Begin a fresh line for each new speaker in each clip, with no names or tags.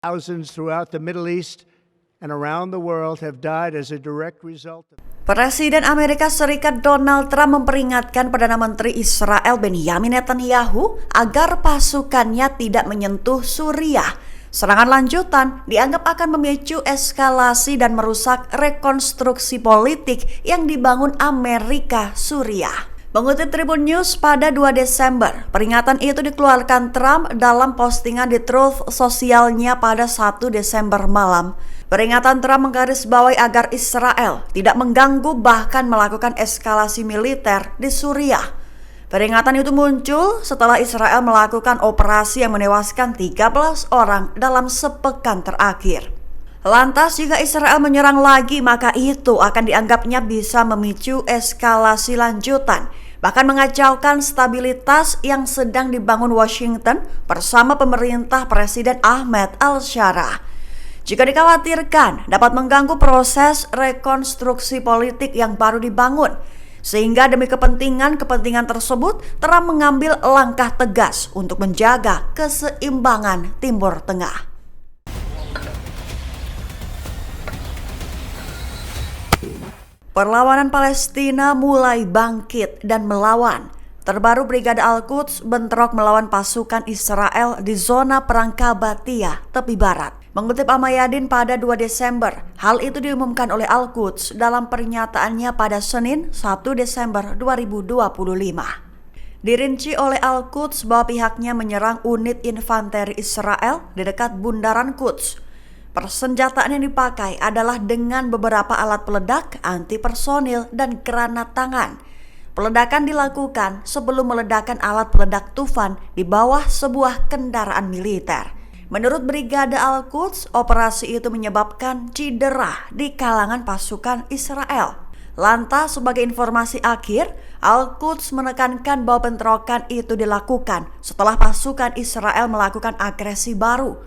Thousands throughout the Middle East and around the world have died as a direct result of...
Presiden Amerika Serikat Donald Trump memperingatkan Perdana Menteri Israel Benjamin Netanyahu agar pasukannya tidak menyentuh Suriah. Serangan lanjutan dianggap akan memicu eskalasi dan merusak rekonstruksi politik yang dibangun Amerika Suriah. Mengutip Tribun News pada 2 Desember, peringatan itu dikeluarkan Trump dalam postingan di Truth sosialnya pada 1 Desember malam. Peringatan Trump menggarisbawahi agar Israel tidak mengganggu bahkan melakukan eskalasi militer di Suriah. Peringatan itu muncul setelah Israel melakukan operasi yang menewaskan 13 orang dalam sepekan terakhir. Lantas jika Israel menyerang lagi, maka itu akan dianggapnya bisa memicu eskalasi lanjutan, bahkan mengacaukan stabilitas yang sedang dibangun Washington bersama pemerintah Presiden Ahmed Al-Shara. Jika dikhawatirkan dapat mengganggu proses rekonstruksi politik yang baru dibangun, sehingga demi kepentingan tersebut Trump mengambil langkah tegas untuk menjaga keseimbangan Timur Tengah. Perlawanan Palestina mulai bangkit dan melawan. Terbaru Brigade Al-Quds bentrok melawan pasukan Israel di zona perang Kabatia, tepi barat. Mengutip Al-Mayadin pada 2 Desember, hal itu diumumkan oleh Al-Quds dalam pernyataannya pada Senin 1 Desember 2025. Dirinci oleh Al-Quds bahwa pihaknya menyerang unit infanteri Israel di dekat bundaran Quds. Persenjataan yang dipakai adalah dengan beberapa alat peledak anti personil dan granat tangan. Peledakan dilakukan sebelum meledakkan alat peledak Tufan di bawah sebuah kendaraan militer. Menurut Brigade Al-Quds, operasi itu menyebabkan cedera di kalangan pasukan Israel. Lantas, sebagai informasi akhir, Al-Quds menekankan bahwa bentrokan itu dilakukan setelah pasukan Israel melakukan agresi baru,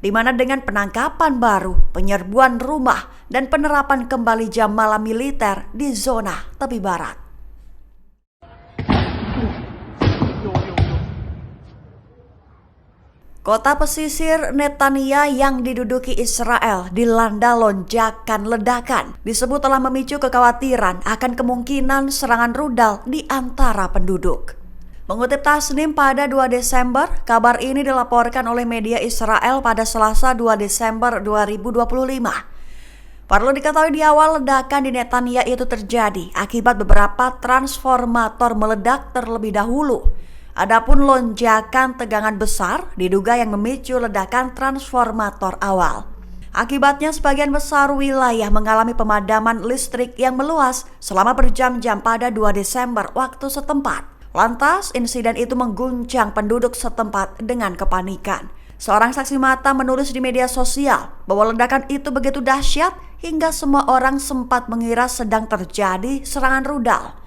di mana dengan penangkapan baru, penyerbuan rumah, dan penerapan kembali jam malam militer di zona tepi barat. Kota pesisir Netanya yang diduduki Israel dilanda lonjakan ledakan, disebut telah memicu kekhawatiran akan kemungkinan serangan rudal di antara penduduk. Mengutip Tasnim pada 2 Desember, kabar ini dilaporkan oleh media Israel pada Selasa 2 Desember 2025. Perlu diketahui di awal ledakan di Netanya itu terjadi akibat beberapa transformator meledak terlebih dahulu. Adapun lonjakan tegangan besar diduga yang memicu ledakan transformator awal. Akibatnya sebagian besar wilayah mengalami pemadaman listrik yang meluas selama berjam-jam pada 2 Desember waktu setempat. Lantas, insiden itu mengguncang penduduk setempat dengan kepanikan. Seorang saksi mata menulis di media sosial bahwa ledakan itu begitu dahsyat hingga semua orang sempat mengira sedang terjadi serangan rudal.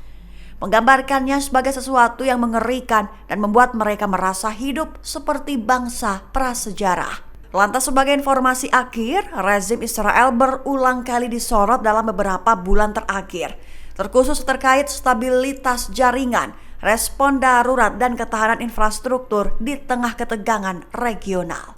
Menggambarkannya sebagai sesuatu yang mengerikan dan membuat mereka merasa hidup seperti bangsa prasejarah. Lantas, sebagai informasi akhir, rezim Israel berulang kali disorot dalam beberapa bulan terakhir, terkhusus terkait stabilitas jaringan, respon darurat, dan ketahanan infrastruktur di tengah ketegangan regional.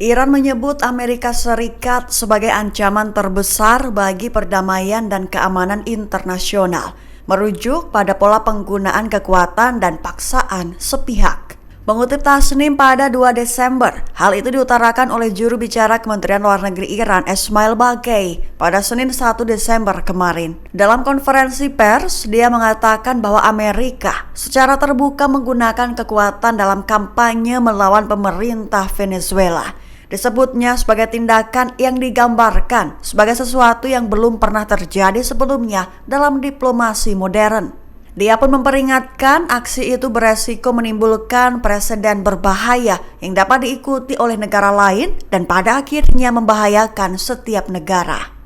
Iran menyebut Amerika Serikat sebagai ancaman terbesar bagi perdamaian dan keamanan internasional, merujuk pada pola penggunaan kekuatan dan paksaan sepihak. Mengutip Tasnim pada 2 Desember, hal itu diutarakan oleh juru bicara Kementerian Luar Negeri Iran Esmail Bagei pada Senin 1 Desember kemarin. Dalam konferensi pers, dia mengatakan bahwa Amerika secara terbuka menggunakan kekuatan dalam kampanye melawan pemerintah Venezuela. Disebutnya sebagai tindakan yang digambarkan sebagai sesuatu yang belum pernah terjadi sebelumnya dalam diplomasi modern. Dia pun memperingatkan aksi itu beresiko menimbulkan preseden berbahaya yang dapat diikuti oleh negara lain dan pada akhirnya membahayakan setiap negara.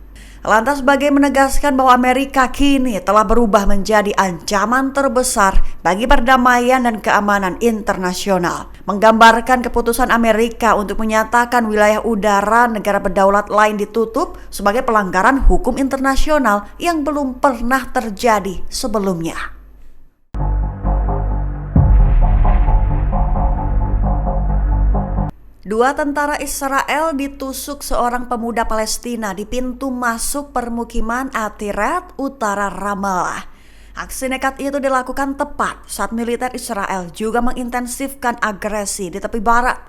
Lantas Bagei menegaskan bahwa Amerika kini telah berubah menjadi ancaman terbesar bagi perdamaian dan keamanan internasional, menggambarkan keputusan Amerika untuk menyatakan wilayah udara negara berdaulat lain ditutup sebagai pelanggaran hukum internasional yang belum pernah terjadi sebelumnya. Dua tentara Israel ditusuk seorang pemuda Palestina di pintu masuk permukiman Atirat, utara Ramallah. Aksi nekat itu dilakukan tepat saat militer Israel juga mengintensifkan agresi di tepi barat.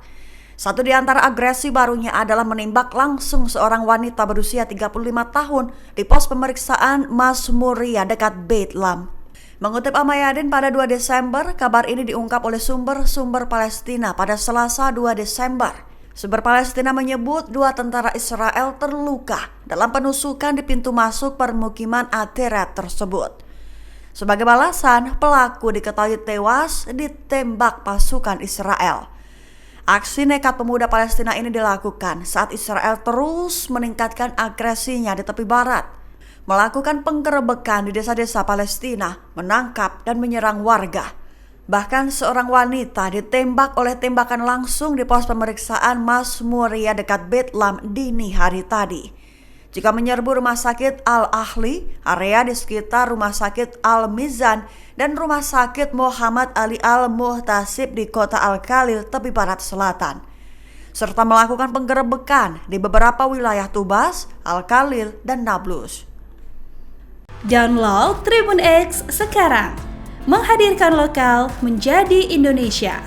Satu di antara agresi barunya adalah menembak langsung seorang wanita berusia 35 tahun di pos pemeriksaan Masmuria dekat Beit Lam. Mengutip Al-Mayadin pada 2 Desember, kabar ini diungkap oleh sumber-sumber Palestina pada Selasa 2 Desember. Sumber Palestina menyebut dua tentara Israel terluka dalam penusukan di pintu masuk permukiman Atirat tersebut. Sebagai balasan, pelaku diketahui tewas ditembak pasukan Israel. Aksi nekat pemuda Palestina ini dilakukan saat Israel terus meningkatkan agresinya di tepi barat, melakukan penggerebekan di desa-desa Palestina, menangkap dan menyerang warga. Bahkan seorang wanita ditembak oleh tembakan langsung di pos pemeriksaan Masmuria dekat Beit Lam dini hari tadi. Jika menyerbu Rumah Sakit Al-Ahli, area di sekitar Rumah Sakit Al-Mizan, dan Rumah Sakit Muhammad Ali Al-Muhtasib di kota Al-Khalil, tepi barat selatan, serta melakukan penggerebekan di beberapa wilayah Tubas, Al-Khalil, dan Nablus.
Download Tribun X sekarang, menghadirkan lokal menjadi Indonesia.